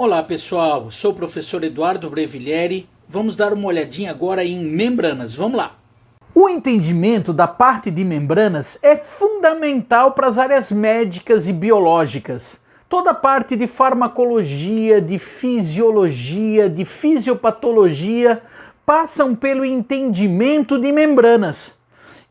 Olá pessoal, sou o professor Eduardo Breviglieri. Vamos dar uma olhadinha agora em membranas. Vamos lá. O entendimento da parte de membranas é fundamental para as áreas médicas e biológicas. Toda a parte de farmacologia, de fisiologia, de fisiopatologia passam pelo entendimento de membranas.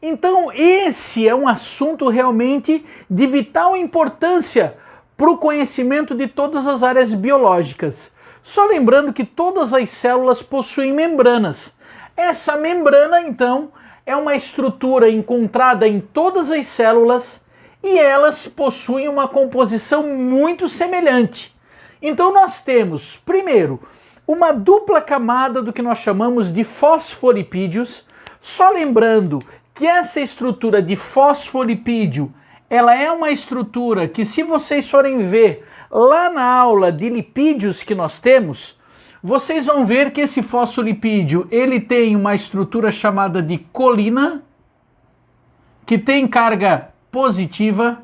Então esse é um assunto realmente de vital importância para o conhecimento de todas as áreas biológicas. Só lembrando que todas as células possuem membranas. Essa membrana, então, é uma estrutura encontrada em todas as células e elas possuem uma composição muito semelhante. Então nós temos, primeiro, uma dupla camada do que nós chamamos de fosfolipídios. Só lembrando que essa estrutura de fosfolipídio ela é uma estrutura que, se vocês forem ver lá na aula de lipídios que nós temos, vocês vão ver que esse fosfolipídio ele tem uma estrutura chamada de colina, que tem carga positiva,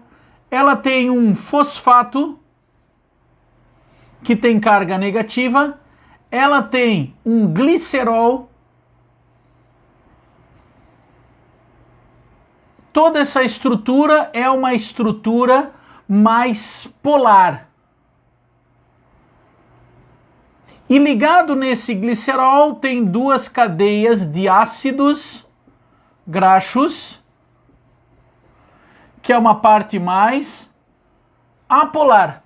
ela tem um fosfato, que tem carga negativa, ela tem um glicerol. Toda essa estrutura é uma estrutura mais polar. E ligado nesse glicerol tem duas cadeias de ácidos graxos, que é uma parte mais apolar.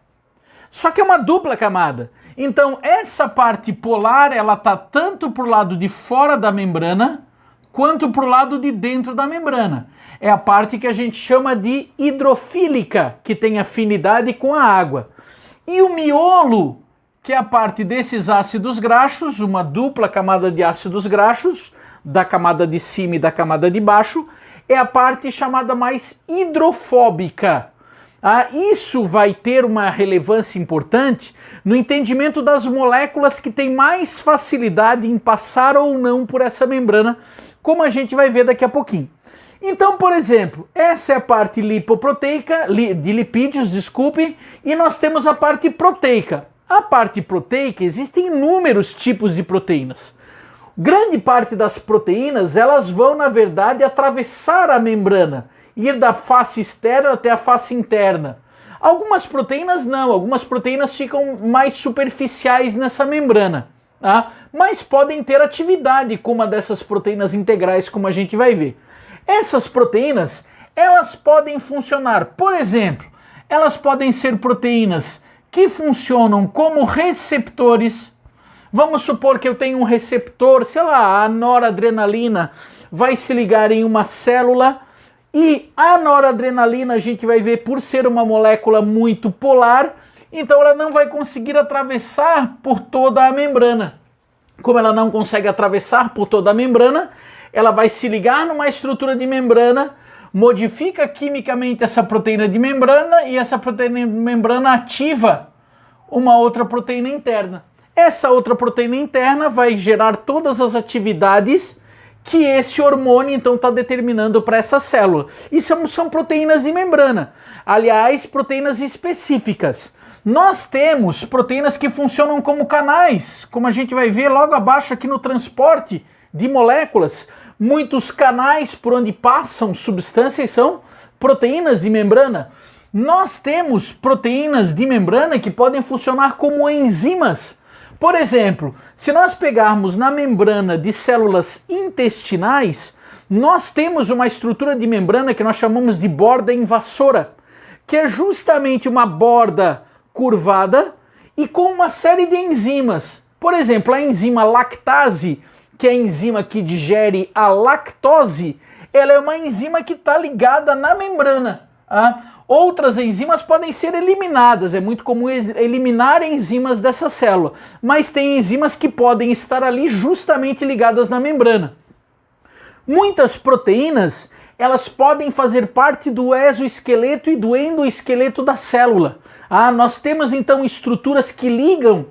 Só que é uma dupla camada. Então essa parte polar ela está tanto para o lado de fora da membrana, quanto para o lado de dentro da membrana. É a parte que a gente chama de hidrofílica, que tem afinidade com a água. E o miolo, que é a parte desses ácidos graxos, uma dupla camada de ácidos graxos, da camada de cima e da camada de baixo, é a parte chamada mais hidrofóbica. Isso vai ter uma relevância importante no entendimento das moléculas que têm mais facilidade em passar ou não por essa membrana, como a gente vai ver daqui a pouquinho. Então, por exemplo, essa é a parte lipoproteica, de lipídios, desculpe, e nós temos a parte proteica. A parte proteica, existem inúmeros tipos de proteínas. Grande parte das proteínas, elas vão, na verdade, atravessar a membrana, ir da face externa até a face interna. Algumas proteínas não, algumas proteínas ficam mais superficiais nessa membrana, tá? Mas podem ter atividade com uma dessas proteínas integrais, como a gente vai ver. Essas proteínas, elas podem funcionar, por exemplo, elas podem ser proteínas que funcionam como receptores. Vamos supor que eu tenho um receptor, sei lá, a noradrenalina vai se ligar em uma célula e a noradrenalina a gente vai ver por ser uma molécula muito polar, então ela não vai conseguir atravessar por toda a membrana. Como ela não consegue atravessar por toda a membrana, ela vai se ligar numa estrutura de membrana, modifica quimicamente essa proteína de membrana e essa proteína de membrana ativa uma outra proteína interna. Essa outra proteína interna vai gerar todas as atividades que esse hormônio então está determinando para essa célula. E são proteínas de membrana, aliás, proteínas específicas. Nós temos proteínas que funcionam como canais, como a gente vai ver logo abaixo aqui no transporte de moléculas. Muitos canais por onde passam substâncias são proteínas de membrana. Nós temos proteínas de membrana que podem funcionar como enzimas. Por exemplo, se nós pegarmos na membrana de células intestinais, nós temos uma estrutura de membrana que nós chamamos de borda invasora, que é justamente uma borda curvada e com uma série de enzimas. Por exemplo, a enzima lactase, que é a enzima que digere a lactose, ela é uma enzima que está ligada na membrana. Outras enzimas podem ser eliminadas, é muito comum eliminar enzimas dessa célula, mas tem enzimas que podem estar ali justamente ligadas na membrana. Muitas proteínas, elas podem fazer parte do exoesqueleto e do endoesqueleto da célula. Nós temos então estruturas que ligam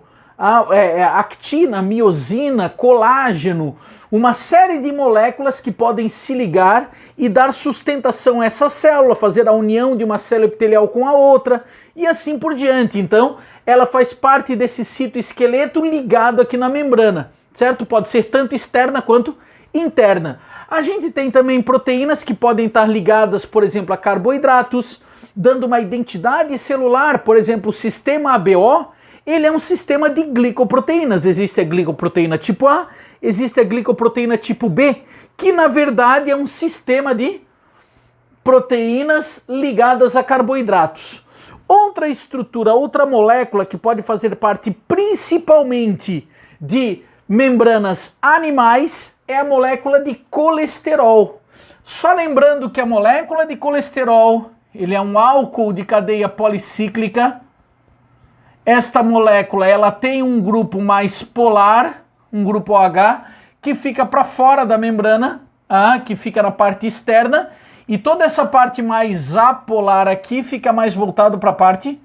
actina, miosina, colágeno, uma série de moléculas que podem se ligar e dar sustentação a essa célula, fazer a união de uma célula epitelial com a outra e assim por diante. Então, ela faz parte desse citoesqueleto ligado aqui na membrana, certo? Pode ser tanto externa quanto interna. A gente tem também proteínas que podem estar ligadas, por exemplo, a carboidratos, dando uma identidade celular. Por exemplo, o sistema ABO, ele é um sistema de glicoproteínas. Existe a glicoproteína tipo A, existe a glicoproteína tipo B, que na verdade é um sistema de proteínas ligadas a carboidratos. Outra estrutura, outra molécula que pode fazer parte principalmente de membranas animais é a molécula de colesterol. Só lembrando que a molécula de colesterol, ele é um álcool de cadeia policíclica. Esta molécula, ela tem um grupo mais polar, um grupo OH, que fica para fora da membrana, que fica na parte externa, e toda essa parte mais apolar aqui fica mais voltado para a parte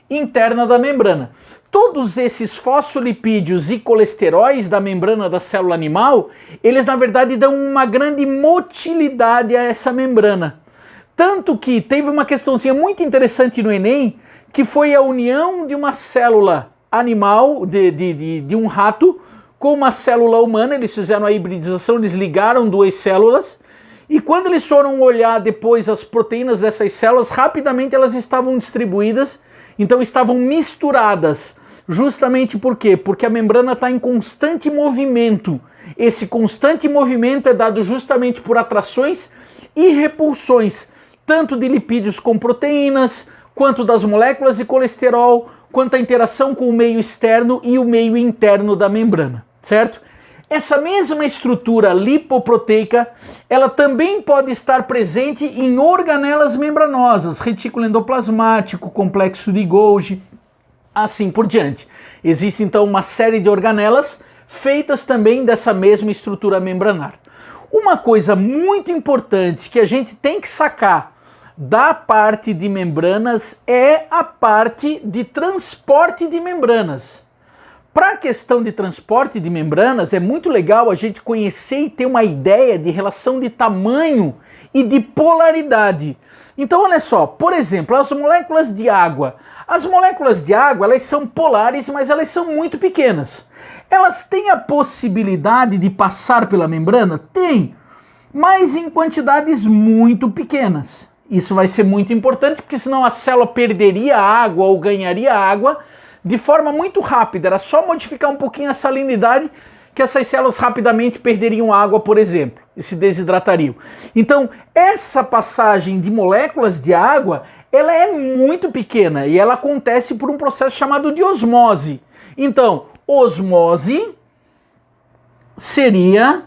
interna da membrana. Todos esses fosfolipídios e colesteróis da membrana da célula animal, eles na verdade dão uma grande motilidade a essa membrana. Tanto que teve uma questãozinha muito interessante no Enem, que foi a união de uma célula animal, de um rato, com uma célula humana. Eles fizeram a hibridização, eles ligaram duas células, e quando eles foram olhar depois as proteínas dessas células, rapidamente elas estavam distribuídas, então estavam misturadas. Justamente por quê? Porque a membrana está em constante movimento. Esse constante movimento é dado justamente por atrações e repulsões, tanto de lipídios com proteínas, quanto das moléculas de colesterol, quanto a interação com o meio externo e o meio interno da membrana, certo? Essa mesma estrutura lipoproteica, ela também pode estar presente em organelas membranosas, retículo endoplasmático, complexo de Golgi, assim por diante. Existe então uma série de organelas feitas também dessa mesma estrutura membranar. Uma coisa muito importante que a gente tem que sacar da parte de membranas é a parte de transporte de membranas. Para a questão de transporte de membranas, é muito legal a gente conhecer e ter uma ideia de relação de tamanho e de polaridade. Então, olha só, por exemplo, as moléculas de água. As moléculas de água, elas são polares, mas elas são muito pequenas. Elas têm a possibilidade de passar pela membrana? Tem, mas em quantidades muito pequenas. Isso vai ser muito importante, porque senão a célula perderia água ou ganharia água de forma muito rápida. Era só modificar um pouquinho a salinidade que essas células rapidamente perderiam água, por exemplo, e se desidratariam. Então, essa passagem de moléculas de água, ela é muito pequena e ela acontece por um processo chamado de osmose. Então, osmose seria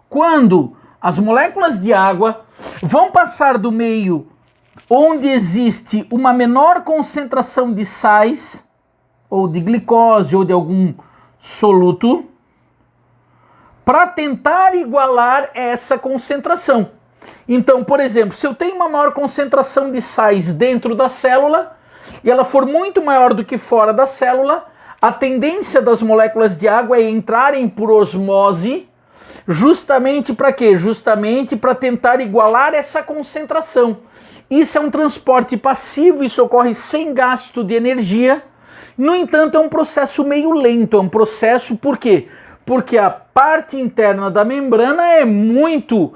quando as moléculas de água vão passar do meio onde existe uma menor concentração de sais, ou de glicose, ou de algum soluto, para tentar igualar essa concentração. Então, por exemplo, se eu tenho uma maior concentração de sais dentro da célula, e ela for muito maior do que fora da célula, a tendência das moléculas de água é entrarem por osmose, justamente para quê? Justamente para tentar igualar essa concentração. Isso é um transporte passivo, isso ocorre sem gasto de energia. No entanto, é um processo meio lento, é um processo, por quê? Porque a parte interna da membrana é muito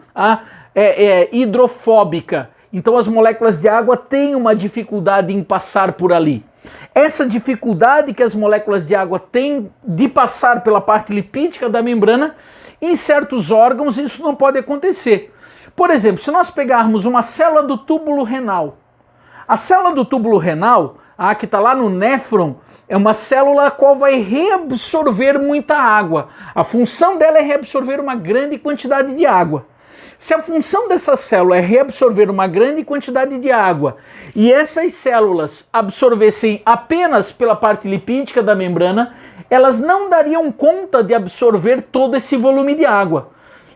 hidrofóbica, então as moléculas de água têm uma dificuldade em passar por ali. Essa dificuldade que as moléculas de água têm de passar pela parte lipídica da membrana, em certos órgãos isso não pode acontecer. Por exemplo, se nós pegarmos uma célula do túbulo renal, a célula do túbulo renal, que está lá no néfron, é uma célula a qual vai reabsorver muita água. A função dela é reabsorver uma grande quantidade de água. Se a função dessa célula é reabsorver uma grande quantidade de água e essas células absorvessem apenas pela parte lipídica da membrana, elas não dariam conta de absorver todo esse volume de água.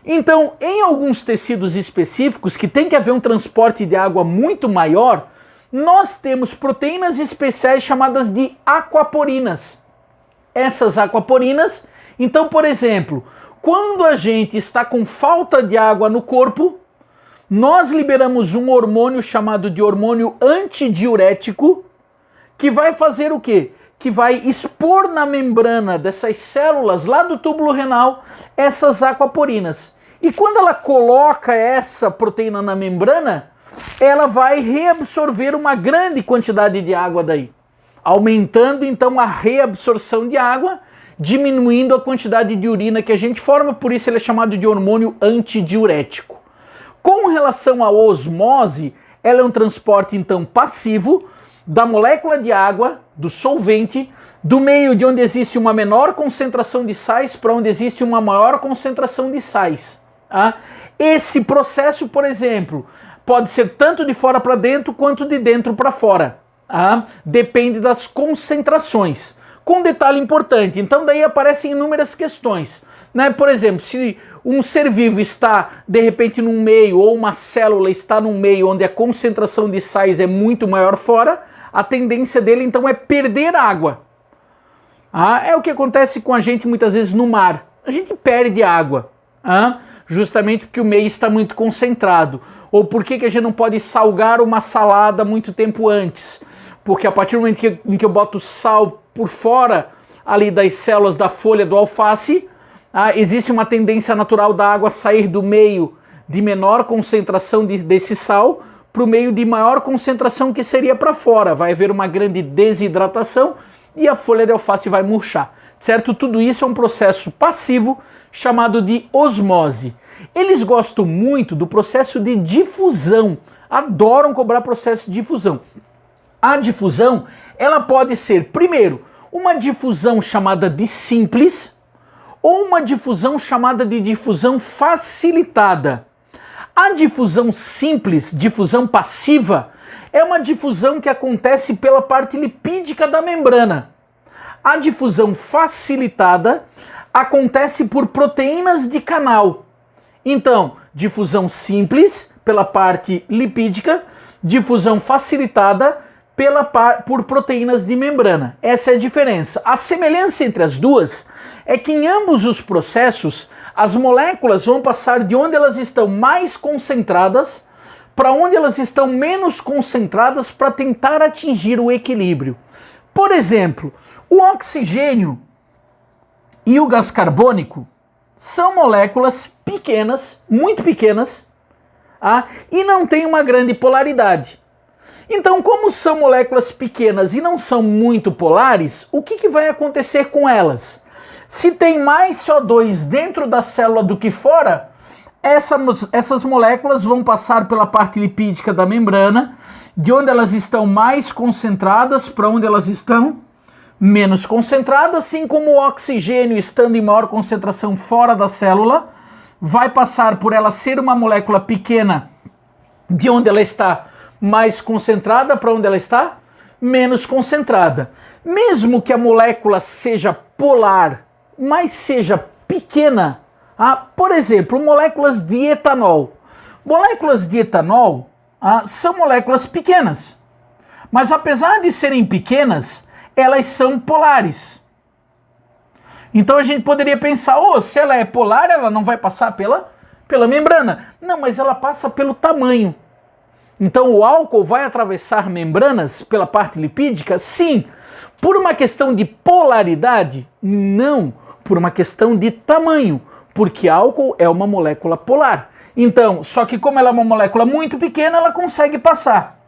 Então, em alguns tecidos específicos que tem que haver um transporte de água muito maior, nós temos proteínas especiais chamadas de aquaporinas. Essas aquaporinas, então, por exemplo, quando a gente está com falta de água no corpo, nós liberamos um hormônio chamado de hormônio antidiurético, que vai fazer o quê? que vai expor na membrana dessas células lá do túbulo renal essas aquaporinas. E quando ela coloca essa proteína na membrana, ela vai reabsorver uma grande quantidade de água daí, aumentando então a reabsorção de água, diminuindo a quantidade de urina que a gente forma, por isso ele é chamado de hormônio antidiurético. Com relação à osmose, ela é um transporte então passivo da molécula de água, do solvente, do meio de onde existe uma menor concentração de sais para onde existe uma maior concentração de sais. Tá? Esse processo, por exemplo, pode ser tanto de fora para dentro quanto de dentro para fora. Tá? Depende das concentrações. Com detalhe importante, então daí aparecem inúmeras questões. Né? Por exemplo, se um ser vivo está de repente num meio ou uma célula está num meio onde a concentração de sais é muito maior fora, a tendência dele então é perder água. É o que acontece com a gente muitas vezes no mar. A gente perde água, justamente porque o meio está muito concentrado. Ou por que a gente não pode salgar uma salada muito tempo antes? Porque a partir do momento em que eu boto sal por fora ali das células da folha do alface, existe uma tendência natural da água sair do meio de menor concentração desse sal para o meio de maior concentração que seria para fora. Vai haver uma grande desidratação e a folha de alface vai murchar, certo? Tudo isso é um processo passivo chamado de osmose. Eles gostam muito do processo de difusão, adoram cobrar processo de difusão. A difusão, ela pode ser, primeiro, uma difusão chamada de simples ou uma difusão chamada de difusão facilitada. A difusão simples, difusão passiva, é uma difusão que acontece pela parte lipídica da membrana. A difusão facilitada acontece por proteínas de canal. Então, difusão simples pela parte lipídica, difusão facilitada por proteínas de membrana. Essa é a diferença. A semelhança entre as duas é que em ambos os processos as moléculas vão passar de onde elas estão mais concentradas para onde elas estão menos concentradas para tentar atingir o equilíbrio. Por exemplo, o oxigênio e o gás carbônico são moléculas pequenas, muito pequenas, e não têm uma grande polaridade. Então, como são moléculas pequenas e não são muito polares, o que vai acontecer com elas? Se tem mais CO2 dentro da célula do que fora, essas moléculas vão passar pela parte lipídica da membrana, de onde elas estão mais concentradas para onde elas estão menos concentradas, assim como o oxigênio estando em maior concentração fora da célula, vai passar por ela ser uma molécula pequena, de onde ela está mais concentrada para onde ela está menos concentrada. Mesmo que a molécula seja polar, mas seja pequena, por exemplo, moléculas de etanol. Moléculas de etanol são moléculas pequenas, mas apesar de serem pequenas, elas são polares. Então a gente poderia pensar, se ela é polar, ela não vai passar pela membrana. Não, mas ela passa pelo tamanho. Então o álcool vai atravessar membranas pela parte lipídica? Sim. Por uma questão de polaridade? Não. Por uma questão de tamanho. Porque álcool é uma molécula polar. Então, só que como ela é uma molécula muito pequena, ela consegue passar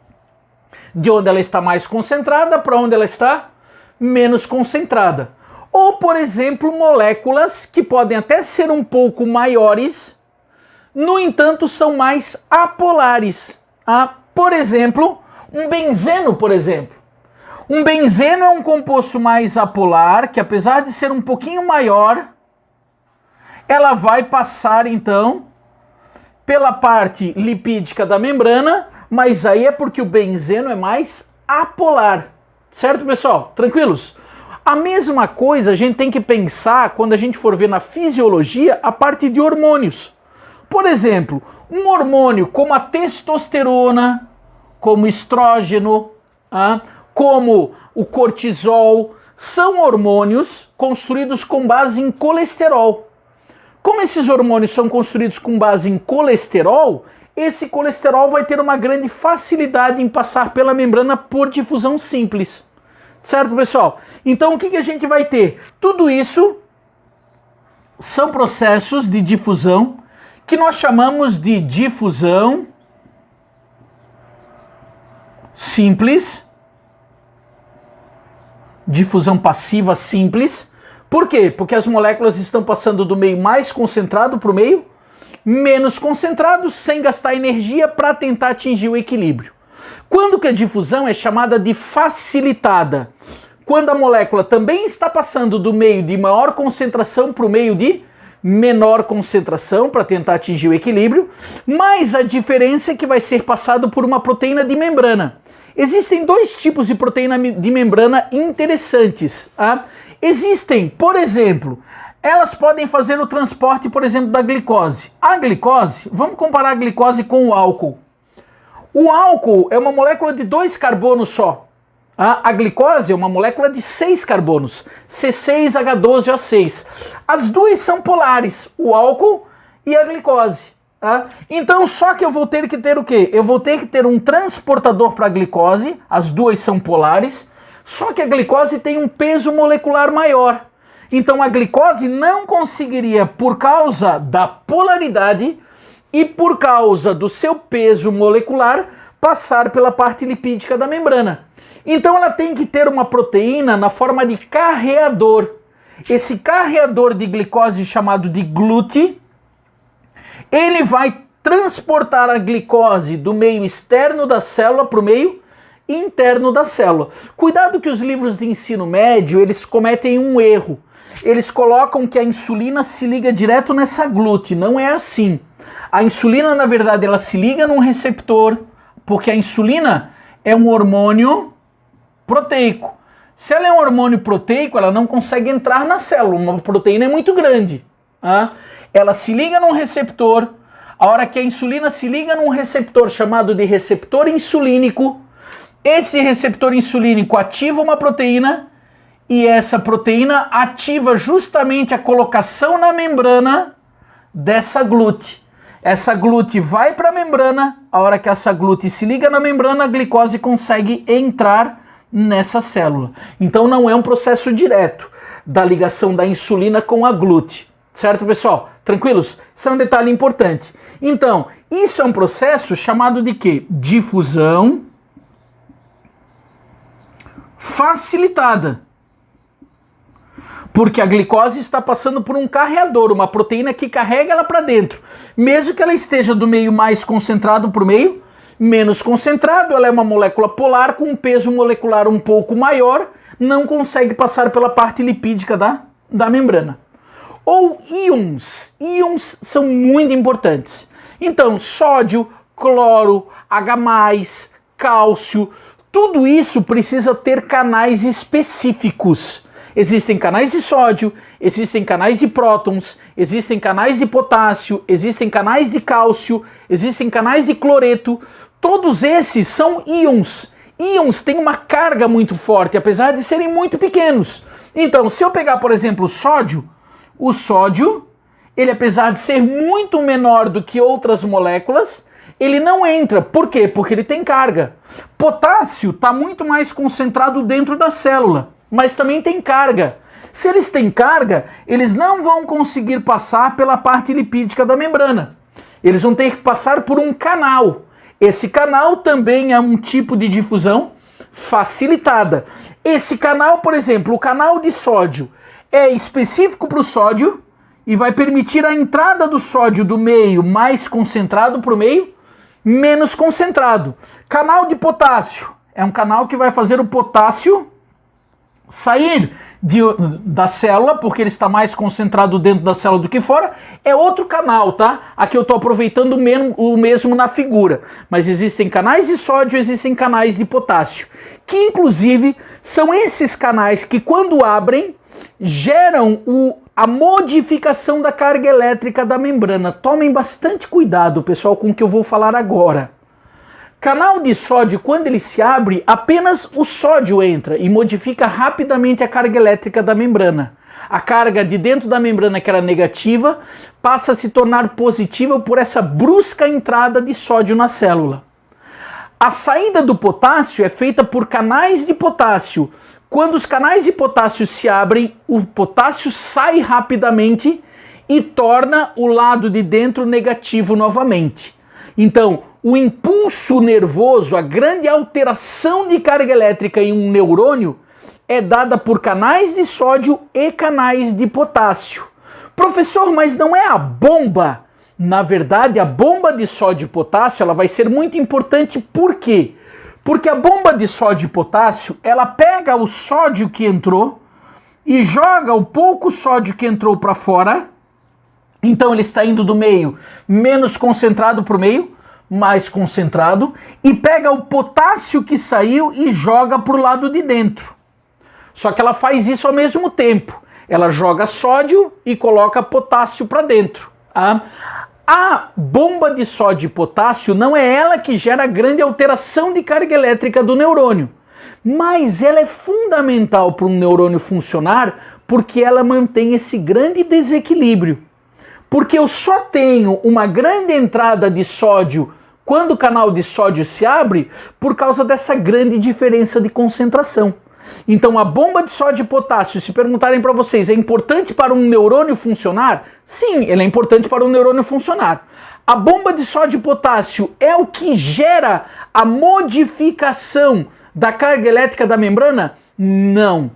de onde ela está mais concentrada para onde ela está menos concentrada. Ou, por exemplo, moléculas que podem até ser um pouco maiores, no entanto, são mais apolares. Por exemplo, um benzeno, por exemplo. Um benzeno é um composto mais apolar, que apesar de ser um pouquinho maior, ela vai passar, então, pela parte lipídica da membrana, mas aí é porque o benzeno é mais apolar. Certo, pessoal? Tranquilos? A mesma coisa a gente tem que pensar quando a gente for ver na fisiologia a parte de hormônios. Por exemplo, um hormônio como a testosterona, como o estrógeno, como o cortisol, são hormônios construídos com base em colesterol. Como esses hormônios são construídos com base em colesterol, esse colesterol vai ter uma grande facilidade em passar pela membrana por difusão simples. Certo, pessoal? Então, o que a gente vai ter? Tudo isso são processos de difusão que nós chamamos de difusão simples, difusão passiva simples. Por quê? Porque as moléculas estão passando do meio mais concentrado para o meio menos concentrado, sem gastar energia para tentar atingir o equilíbrio. Quando que a difusão é chamada de facilitada? Quando a molécula também está passando do meio de maior concentração para o meio de menor concentração para tentar atingir o equilíbrio, mas a diferença é que vai ser passado por uma proteína de membrana. Existem dois tipos de proteína de membrana interessantes. Tá? Existem, por exemplo, elas podem fazer o transporte, por exemplo, da glicose. A glicose, vamos comparar a glicose com o álcool. O álcool é uma molécula de 2 carbonos só. A glicose é uma molécula de 6 carbonos, C6H12O6. As duas são polares, o álcool e a glicose. Então, só que eu vou ter que ter o quê? Eu vou ter que ter um transportador para a glicose, as duas são polares, só que a glicose tem um peso molecular maior. Então, a glicose não conseguiria, por causa da polaridade e por causa do seu peso molecular, passar pela parte lipídica da membrana. Então ela tem que ter uma proteína na forma de carreador. Esse carreador de glicose chamado de glute, ele vai transportar a glicose do meio externo da célula para o meio interno da célula. Cuidado que os livros de ensino médio, eles cometem um erro. Eles colocam que a insulina se liga direto nessa glute. Não é assim. A insulina, na verdade, ela se liga num receptor, porque a insulina é um hormônio proteico. Se ela é um hormônio proteico, ela não consegue entrar na célula. Uma proteína é muito grande. Ela se liga num receptor. A hora que a insulina se liga num receptor chamado de receptor insulínico, esse receptor insulínico ativa uma proteína e essa proteína ativa justamente a colocação na membrana dessa glute. Essa glute vai para a membrana, a hora que essa glute se liga na membrana, a glicose consegue entrar nessa célula. Então não é um processo direto da ligação da insulina com a glute. Certo, pessoal? Tranquilos? Isso é um detalhe importante. Então, isso é um processo chamado de quê? Difusão facilitada. Porque a glicose está passando por um carreador, uma proteína que carrega ela para dentro. Mesmo que ela esteja do meio mais concentrado para o meio menos concentrado, ela é uma molécula polar com um peso molecular um pouco maior, não consegue passar pela parte lipídica da membrana. Ou íons. Íons são muito importantes. Então, sódio, cloro, H+, cálcio, tudo isso precisa ter canais específicos. Existem canais de sódio, existem canais de prótons, existem canais de potássio, existem canais de cálcio, existem canais de cloreto. Todos esses são íons. Íons têm uma carga muito forte, apesar de serem muito pequenos. Então, se eu pegar, por exemplo, o sódio, ele apesar de ser muito menor do que outras moléculas, ele não entra. Por quê? Porque ele tem carga. Potássio está muito mais concentrado dentro da célula, mas também tem carga. Se eles têm carga, eles não vão conseguir passar pela parte lipídica da membrana. Eles vão ter que passar por um canal. Esse canal também é um tipo de difusão facilitada. Esse canal, por exemplo, o canal de sódio, é específico para o sódio e vai permitir a entrada do sódio do meio mais concentrado para o meio menos concentrado. Canal de potássio é um canal que vai fazer o potássio sair da célula, porque ele está mais concentrado dentro da célula do que fora. É outro canal, tá? Aqui eu estou aproveitando o mesmo na figura. Mas existem canais de sódio, existem canais de potássio, que inclusive são esses canais que, quando abrem, geram a modificação da carga elétrica da membrana. Tomem bastante cuidado, pessoal, com o que eu vou falar agora. Canal de sódio, quando ele se abre, apenas o sódio entra e modifica rapidamente a carga elétrica da membrana. A carga de dentro da membrana, que era negativa, passa a se tornar positiva por essa brusca entrada de sódio na célula. A saída do potássio é feita por canais de potássio Quando os canais de potássio se abrem, o potássio sai rapidamente e torna o lado de dentro negativo novamente. Então, o impulso nervoso, a grande alteração de carga elétrica em um neurônio é dada por canais de sódio e canais de potássio. Professor, mas não é a bomba? Na verdade, a bomba de sódio e potássio ela vai ser muito importante. Por quê? Porque a bomba de sódio e potássio, ela pega o sódio que entrou e joga o pouco sódio que entrou para fora. Então ele está indo do meio menos concentrado para o meio mais concentrado e pega o potássio que saiu e joga para o lado de dentro. Só que ela faz isso ao mesmo tempo. Ela joga sódio e coloca potássio para dentro. Tá? A bomba de sódio e potássio não é ela que gera a grande alteração de carga elétrica do neurônio, mas ela é fundamental para um neurônio funcionar porque ela mantém esse grande desequilíbrio. Porque eu só tenho uma grande entrada de sódio quando o canal de sódio se abre por causa dessa grande diferença de concentração. Então a bomba de sódio e potássio, se perguntarem para vocês, é importante para um neurônio funcionar? Sim, ela é importante para um neurônio funcionar. A bomba de sódio e potássio é o que gera a modificação da carga elétrica da membrana? Não.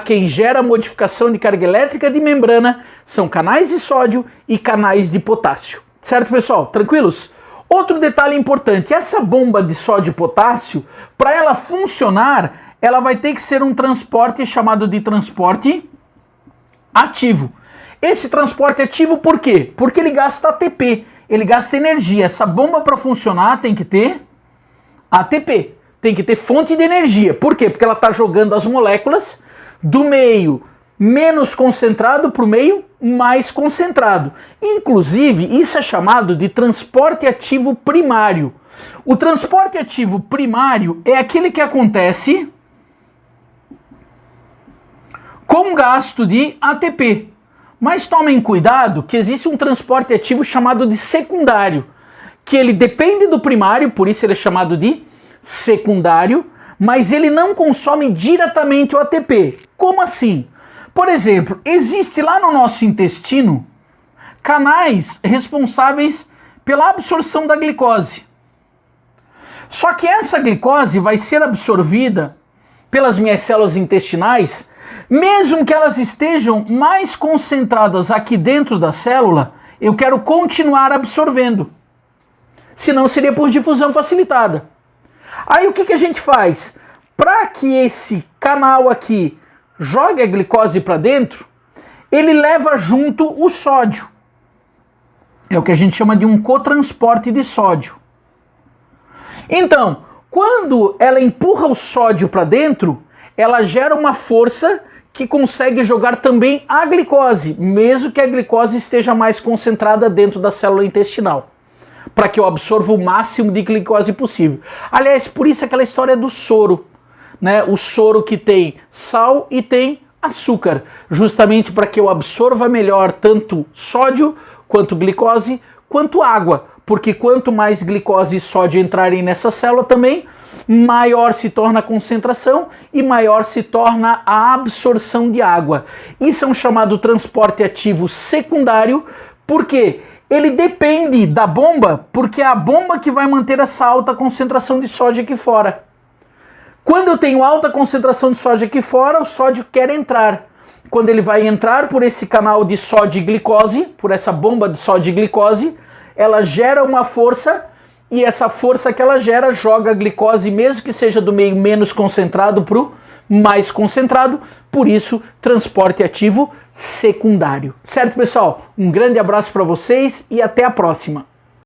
Quem gera a modificação de carga elétrica de membrana são canais de sódio e canais de potássio. Certo, pessoal? Tranquilos? Outro detalhe importante, essa bomba de sódio e potássio, para ela funcionar, ela vai ter que ser um transporte chamado de transporte ativo. Esse transporte ativo por quê? Porque ele gasta ATP, ele gasta energia. Essa bomba para funcionar tem que ter ATP, tem que ter fonte de energia. Por quê? Porque ela está jogando as moléculas do meio menos concentrado para o meio mais concentrado. Inclusive, isso é chamado de transporte ativo primário. O transporte ativo primário é aquele que acontece com gasto de ATP. Mas tomem cuidado que existe um transporte ativo chamado de secundário, que ele depende do primário, por isso ele é chamado de secundário, mas ele não consome diretamente o ATP. Como assim? Por exemplo, existe lá no nosso intestino canais responsáveis pela absorção da glicose. Só que essa glicose vai ser absorvida pelas minhas células intestinais, mesmo que elas estejam mais concentradas aqui dentro da célula, eu quero continuar absorvendo. Senão seria por difusão facilitada. Aí o que a gente faz? Para que esse canal aqui jogue a glicose para dentro, ele leva junto o sódio. É o que a gente chama de um cotransporte de sódio. Então, quando ela empurra o sódio para dentro, ela gera uma força que consegue jogar também a glicose, mesmo que a glicose esteja mais concentrada dentro da célula intestinal, para que eu absorva o máximo de glicose possível. Aliás, por isso aquela história do soro, né? O soro que tem sal e tem açúcar, justamente para que eu absorva melhor tanto sódio, quanto glicose, quanto água, porque quanto mais glicose e sódio entrarem nessa célula também, maior se torna a concentração e maior se torna a absorção de água. Isso é um chamado transporte ativo secundário, porque ele depende da bomba, porque é a bomba que vai manter essa alta concentração de sódio aqui fora. Quando eu tenho alta concentração de sódio aqui fora, o sódio quer entrar. Quando ele vai entrar por esse canal de sódio e glicose, por essa bomba de sódio e glicose, ela gera uma força, e essa força que ela gera joga a glicose, mesmo que seja do meio menos concentrado para o mais concentrado, por isso transporte ativo secundário. Certo, pessoal? Um grande abraço para vocês e até a próxima.